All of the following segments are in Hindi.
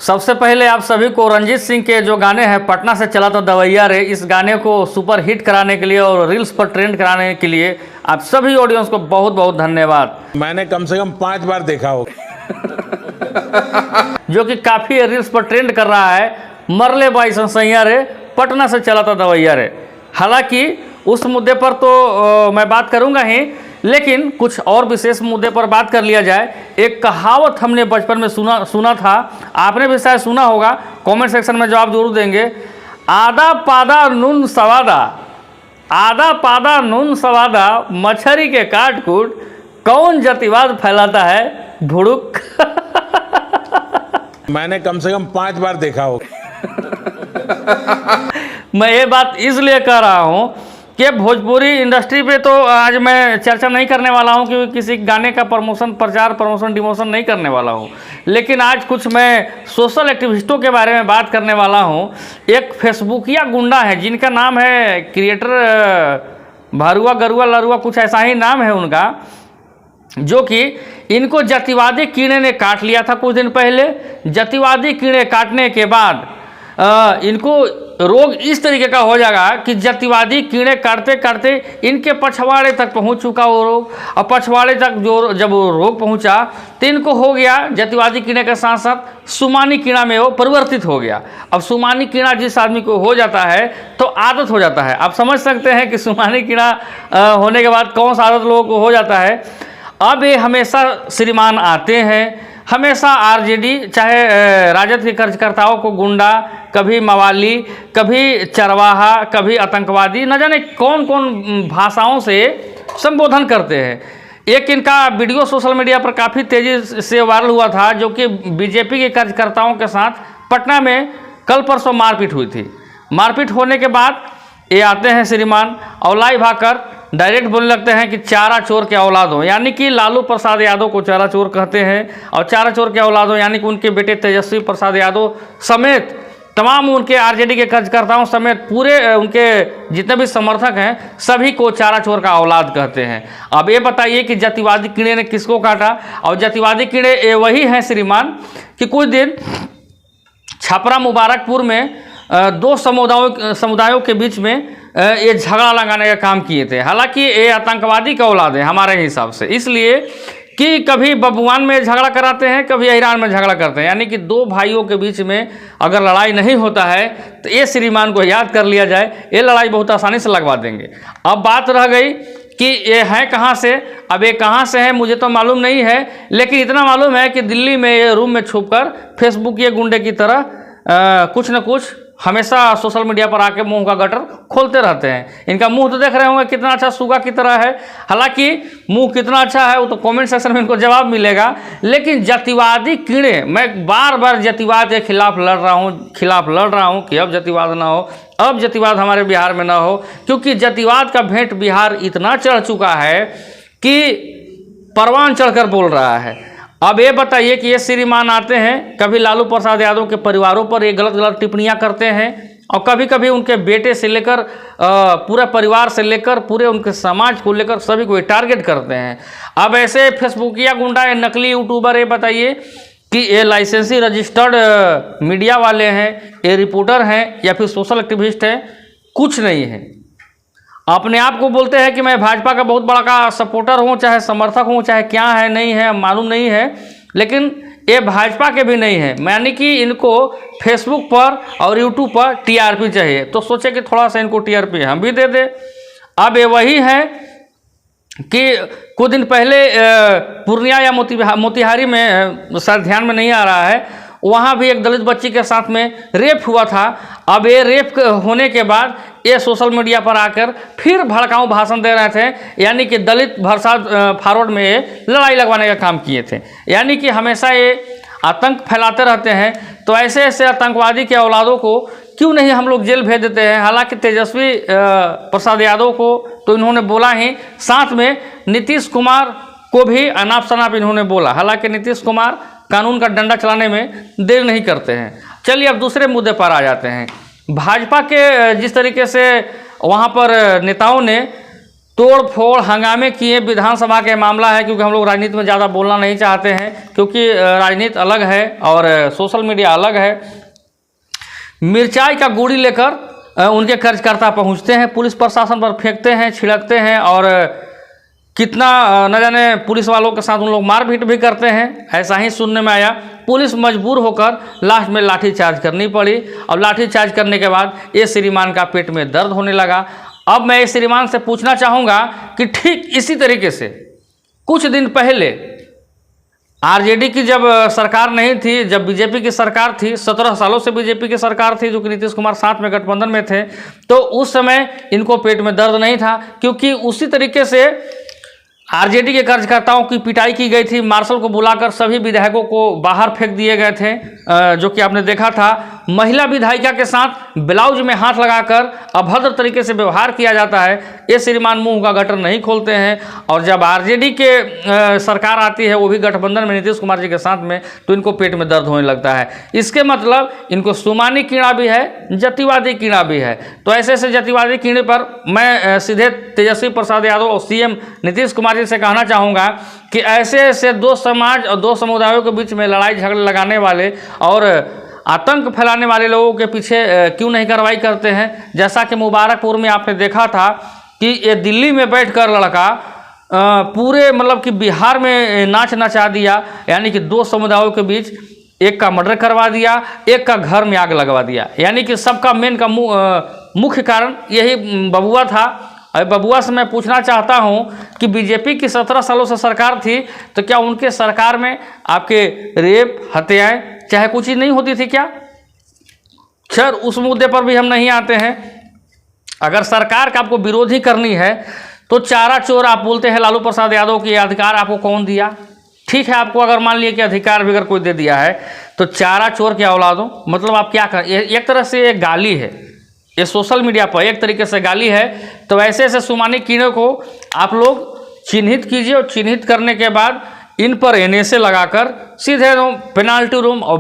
सबसे पहले आप सभी को रंजीत सिंह के जो गाने हैं पटना से चला तो दवैया रे, इस गाने को सुपर हिट कराने के लिए और रील्स पर ट्रेंड कराने के लिए आप सभी ऑडियंस को बहुत बहुत धन्यवाद। मैंने कम से कम 5 बार देखा हो जो कि काफ़ी रील्स पर ट्रेंड कर रहा है। मरले बाई संसैया रे, पटना से चला तो दवैया रे। हालांकि उस मुद्दे पर तो मैं बात करूंगा ही, लेकिन कुछ और विशेष मुद्दे पर बात कर लिया जाए। एक कहावत हमने बचपन में सुना था, आपने भी शायद सुना होगा, कमेंट सेक्शन में जवाब जरूर देंगे। आधा पादा नून सवादा, आधा पादा नून सवादा, मछरी के काट कूट, कौन जातिवाद फैलाता है भुड़ुक। मैंने कम से कम 5 बार देखा हो। मैं ये बात इसलिए कह रहा हूँ कि भोजपुरी इंडस्ट्री पे तो आज मैं चर्चा नहीं करने वाला हूँ, क्योंकि किसी गाने का प्रचार प्रमोशन डिमोशन नहीं करने वाला हूँ। लेकिन आज कुछ मैं सोशल एक्टिविस्टों के बारे में बात करने वाला हूँ। एक फेसबुकिया गुंडा है जिनका नाम है क्रिएटर भरुआ गरुआ लरुआ, कुछ ऐसा ही नाम है उनका, जो कि इनको जातिवादी कीड़े ने काट लिया था कुछ दिन पहले। जातिवादी कीड़े काटने के बाद इनको रोग इस तरीके का हो जाएगा कि जातिवादी कीड़े काटते काटते इनके पछवाड़े तक पहुंच चुका वो रोग। और पछवाड़े तक जब वो रोग पहुंचा तो इनको हो गया, जातिवादी कीड़े के साथ साथ सुमानी कीड़ा में वो परिवर्तित हो गया। अब सुमानी कीड़ा जिस आदमी को हो जाता है तो आदत हो जाता है। आप समझ सकते हैं कि सुमानी कीड़ा होने के बाद कौन सा आदत लोगों को हो जाता है। अब ये हमेशा श्रीमान आते हैं, हमेशा आरजेडी चाहे राजद के कार्यकर्ताओं को गुंडा, कभी मवाली, कभी चरवाहा, कभी आतंकवादी, न जाने कौन कौन भाषाओं से संबोधन करते हैं। एक इनका वीडियो सोशल मीडिया पर काफ़ी तेज़ी से वायरल हुआ था, जो कि बीजेपी के कार्यकर्ताओं के साथ पटना में कल परसों मारपीट हुई थी। मारपीट होने के बाद ये आते हैं श्रीमान और लाइव आकर डायरेक्ट बोलने लगते हैं कि चारा चोर के औलाद हो, यानी कि लालू प्रसाद यादव को चारा चोर कहते हैं। और चारा चोर के औलाद हो यानी कि उनके बेटे तेजस्वी प्रसाद यादव समेत तमाम उनके आरजेडी के कार्यकर्ताओं समेत पूरे उनके जितने भी समर्थक हैं सभी को चारा चोर का औलाद कहते हैं। अब ये बताइए कि जातिवादी कीड़े ने किसको काटा। और जातिवादी कीड़े वही हैं श्रीमान कि कुछ दिन छपरा मुबारकपुर में दो समुदायों के बीच में ये झगड़ा लगाने का काम किए थे। हालांकि ये आतंकवादी का औलाद है हमारे हिसाब से, इसलिए कि कभी बबुआन में झगड़ा कराते हैं, कभी ईरान में झगड़ा करते हैं। यानी कि दो भाइयों के बीच में अगर लड़ाई नहीं होता है तो ये श्रीमान को याद कर लिया जाए, ये लड़ाई बहुत आसानी से लगवा देंगे। अब बात रह गई कि ये है कहाँ से। अब ये कहाँ से है मुझे तो मालूम नहीं है, लेकिन इतना मालूम है कि दिल्ली में ये रूम में छुपकर फेसबुक ये गुंडे की तरह कुछ न कुछ हमेशा सोशल मीडिया पर आके मुंह का गटर खोलते रहते हैं। इनका मुंह तो देख रहे होंगे कितना अच्छा सुगा की तरह है। हालांकि मुंह कितना अच्छा है वो तो कमेंट सेक्शन में इनको जवाब मिलेगा। लेकिन जातिवादी कीड़े, मैं बार बार जातिवाद के खिलाफ लड़ रहा हूँ कि अब जातिवाद ना हो, अब जातिवाद हमारे बिहार में ना हो, क्योंकि जातिवाद का भेंट बिहार इतना चढ़ चुका है कि परवान चढ़कर बोल रहा है। अब ये बताइए कि ये श्रीमान आते हैं, कभी लालू प्रसाद यादव के परिवारों पर ये गलत टिप्पणियां करते हैं और कभी कभी उनके बेटे से लेकर पूरे परिवार से लेकर पूरे उनके समाज को लेकर सभी को टारगेट करते हैं। अब ऐसे फेसबुकिया गुंडा, ये नकली यूट्यूबर, ये बताइए कि ये लाइसेंसी रजिस्टर्ड मीडिया वाले हैं, ये रिपोर्टर हैं या फिर सोशल एक्टिविस्ट हैं? कुछ नहीं है। अपने आप को बोलते हैं कि मैं भाजपा का बहुत बड़ा का सपोर्टर हूं, चाहे समर्थक हूं, चाहे क्या है नहीं है मालूम नहीं है, लेकिन ये भाजपा के भी नहीं है। यानी कि इनको फेसबुक पर और यूट्यूब पर टीआरपी चाहिए, तो सोचे कि थोड़ा सा इनको टीआरपी हम भी दे दे। अब ये वही है कि कुछ दिन पहले पूर्णिया या मोतिहारी में, शायद ध्यान में नहीं आ रहा है, वहाँ भी एक दलित बच्ची के साथ में रेप हुआ था। अब ये रेप होने के बाद ये सोशल मीडिया पर आकर फिर भड़काऊ भाषण दे रहे थे, यानी कि दलित भरसाद फॉरवर्ड में ये लड़ाई लगवाने का काम किए थे। यानी कि हमेशा ये आतंक फैलाते रहते हैं। तो ऐसे ऐसे आतंकवादी के औलादों को क्यों नहीं हम लोग जेल भेज देते हैं। हालांकि तेजस्वी प्रसाद यादव को तो इन्होंने बोला ही, साथ में नीतीश कुमार को भी अनाप शनाप इन्होंने बोला। हालांकि नीतीश कुमार कानून का डंडा चलाने में देर नहीं करते हैं। चलिए अब दूसरे मुद्दे पर आ जाते हैं। भाजपा के जिस तरीके से वहाँ पर नेताओं ने तोड़ फोड़ हंगामे किए। विधानसभा के मामला है, क्योंकि हम लोग राजनीति में ज़्यादा बोलना नहीं चाहते हैं, क्योंकि राजनीति अलग है और सोशल मीडिया अलग है। मिर्चाई का गुड़ी लेकर उनके कार्यकर्ता पहुंचते हैं, पुलिस प्रशासन पर फेंकते हैं, छिड़कते हैं और कितना न जाने पुलिस वालों के साथ उन लोग मारपीट भी करते हैं। ऐसा ही सुनने में आया। पुलिस मजबूर होकर लास्ट में लाठीचार्ज करनी पड़ी और लाठीचार्ज करने के बाद ये श्रीमान का पेट में दर्द होने लगा। अब मैं इस श्रीमान से पूछना चाहूँगा कि ठीक इसी तरीके से कुछ दिन पहले आरजेडी की जब सरकार नहीं थी, जब बीजेपी की सरकार थी, 17 सालों से बीजेपी की सरकार थी, जो कि नीतीश कुमार साथ में गठबंधन में थे, तो उस समय इनको पेट में दर्द नहीं था, क्योंकि उसी तरीके से आरजेडी के कार्यकर्ताओं की पिटाई की गई थी। मार्शल को बुलाकर सभी विधायकों को बाहर फेंक दिए गए थे, जो कि आपने देखा था। महिला विधायिका के साथ ब्लाउज में हाथ लगाकर अभद्र तरीके से व्यवहार किया जाता है। ये श्रीमान मुंह का गटर नहीं खोलते हैं। और जब आरजेडी के सरकार आती है, वो भी गठबंधन में नीतीश कुमार जी के साथ में, तो इनको पेट में दर्द होने लगता है। इसके मतलब इनको सुमानी कीड़ा भी है, जतिवादी कीड़ा भी है। तो ऐसे ऐसे जतिवादी कीड़े पर मैं सीधे तेजस्वी प्रसाद यादव और सीएम नीतीश कुमार से कहना चाहूँगा कि ऐसे ऐसे दो समाज और दो समुदायों के बीच में लड़ाई झगड़े लगाने वाले और आतंक फैलाने वाले लोगों के पीछे क्यों नहीं कार्रवाई करते हैं। जैसा कि मुबारकपुर में आपने देखा था कि ये दिल्ली में बैठकर लड़का पूरे मतलब कि बिहार में नाच नचा दिया, यानी कि दो समुदायों के बीच एक का मर्डर करवा दिया, एक का घर में आग लगवा दिया। यानी कि सबका मेन का मुख्य कारण यही बबुआ था। अब बबुआ से मैं पूछना चाहता हूं कि बीजेपी की 17 सालों से सरकार थी, तो क्या उनके सरकार में आपके रेप, हत्याएं चाहे कुछ ही नहीं होती थी क्या? खैर, उस मुद्दे पर भी हम नहीं आते हैं। अगर सरकार का आपको विरोधी करनी है तो चारा चोर आप बोलते हैं लालू प्रसाद यादव की, अधिकार आपको कौन दिया? ठीक है, आपको अगर मान लिया कि अधिकार भी अगर कोई दे दिया है, तो चारा चोर की औलादों मतलब आप क्या कर, एक तरह से एक गाली है, ये सोशल मीडिया पर एक तरीके से गाली है। तो ऐसे ऐसे सुमानी कीड़े को आप लोग चिन्हित कीजिए और चिन्हित करने के बाद इन पर एनएसए लगाकर सीधे पेनाल्टी रूम और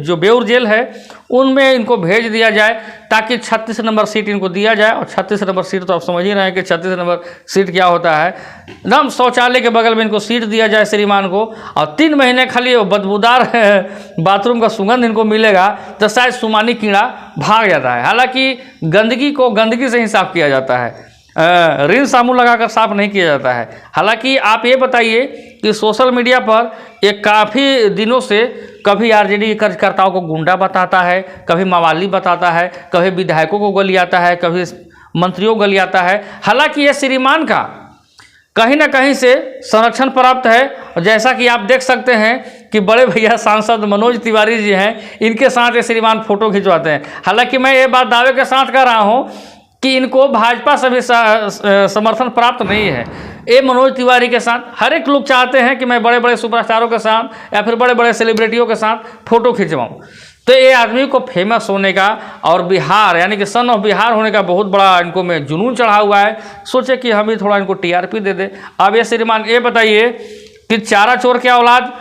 जो बेउर जेल है उनमें इनको भेज दिया जाए, ताकि 36 नंबर सीट इनको दिया जाए। और 36 नंबर सीट तो आप समझ ही रहे हैं कि 36 नंबर सीट क्या होता है। एकदम शौचालय के बगल में इनको सीट दिया जाए श्रीमान को, और 3 महीने खाली बदबूदार बाथरूम का सुगंध इनको मिलेगा, तो शायद सुमानी कीड़ा भाग जाता है। हालांकि गंदगी को गंदगी से ही साफ किया जाता है, रिन साबुन लगाकर साफ नहीं किया जाता है। हालांकि आप ये बताइए कि सोशल मीडिया पर ये काफ़ी दिनों से कभी आरजेडी के कार्यकर्ताओं को गुंडा बताता है, कभी मवाली बताता है, कभी विधायकों को गलियाता है, कभी मंत्रियों को गलियाता है। हालांकि ये श्रीमान का कहीं ना कहीं से संरक्षण प्राप्त है। और जैसा कि आप देख सकते हैं कि बड़े भैया सांसद मनोज तिवारी जी हैं, इनके साथ ये श्रीमान फोटो खिंचवाते हैं। हालांकि मैं ये बात दावे के साथ कर रहा हूँ कि इनको भाजपा से भी समर्थन प्राप्त नहीं है। ये मनोज तिवारी के साथ हर एक लोग चाहते हैं कि मैं बड़े बड़े सुपरस्टारों के साथ या फिर बड़े बड़े सेलिब्रिटियों के साथ फोटो खिंचवाऊँ। तो ये आदमी को फेमस होने का और बिहार यानी कि सन ऑफ बिहार होने का बहुत बड़ा इनको में जुनून चढ़ा हुआ है। सोचे कि हम भी थोड़ा इनको टीआरपी दे दे। अब ये श्रीमान ये बताइए कि चारा चोर की औलाद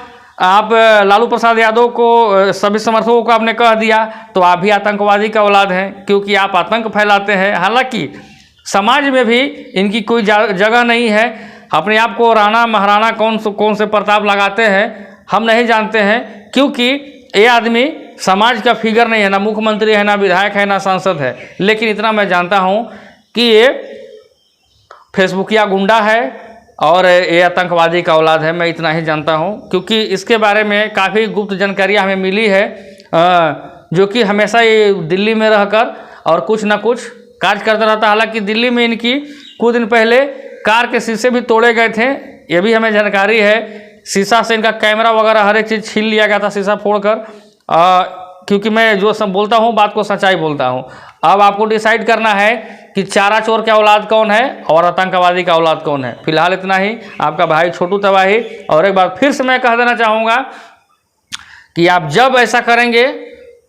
आप लालू प्रसाद यादव को सभी समर्थकों को आपने कह दिया, तो आप भी आतंकवादी का औलाद हैं, क्योंकि आप आतंक फैलाते हैं। हालांकि समाज में भी इनकी कोई जगह नहीं है। अपने आप को राणा महाराणा कौन से प्रताप लगाते हैं हम नहीं जानते हैं, क्योंकि ये आदमी समाज का फिगर नहीं है, ना मुख्यमंत्री है, ना विधायक है, ना सांसद है। लेकिन इतना मैं जानता हूँ कि ये फेसबुकिया गुंडा है और ये आतंकवादी का औलाद है। मैं इतना ही जानता हूँ, क्योंकि इसके बारे में काफ़ी गुप्त जानकारियाँ हमें मिली है, जो कि हमेशा ये दिल्ली में रहकर और कुछ ना कुछ कार्य करता रहता। हालांकि दिल्ली में इनकी कुछ दिन पहले कार के शीशे भी तोड़े गए थे, ये भी हमें जानकारी है। शीशा से इनका कैमरा वगैरह हर एक चीज़ छीन लिया गया था, शीशा फोड़कर। क्योंकि मैं जो सब बोलता हूँ बात को सच्चाई बोलता हूँ। अब आपको डिसाइड करना है कि चारा चोर का औलाद कौन है और आतंकवादी का औलाद कौन है। फिलहाल इतना ही। आपका भाई छोटू तबाही। और एक बार फिर से मैं कह देना चाहूँगा कि आप जब ऐसा करेंगे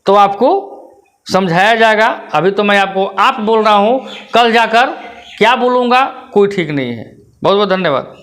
तो आपको समझाया जाएगा। अभी तो मैं आपको आप बोल रहा हूँ, कल जाकर क्या बोलूँगा कोई ठीक नहीं है। बहुत बहुत धन्यवाद।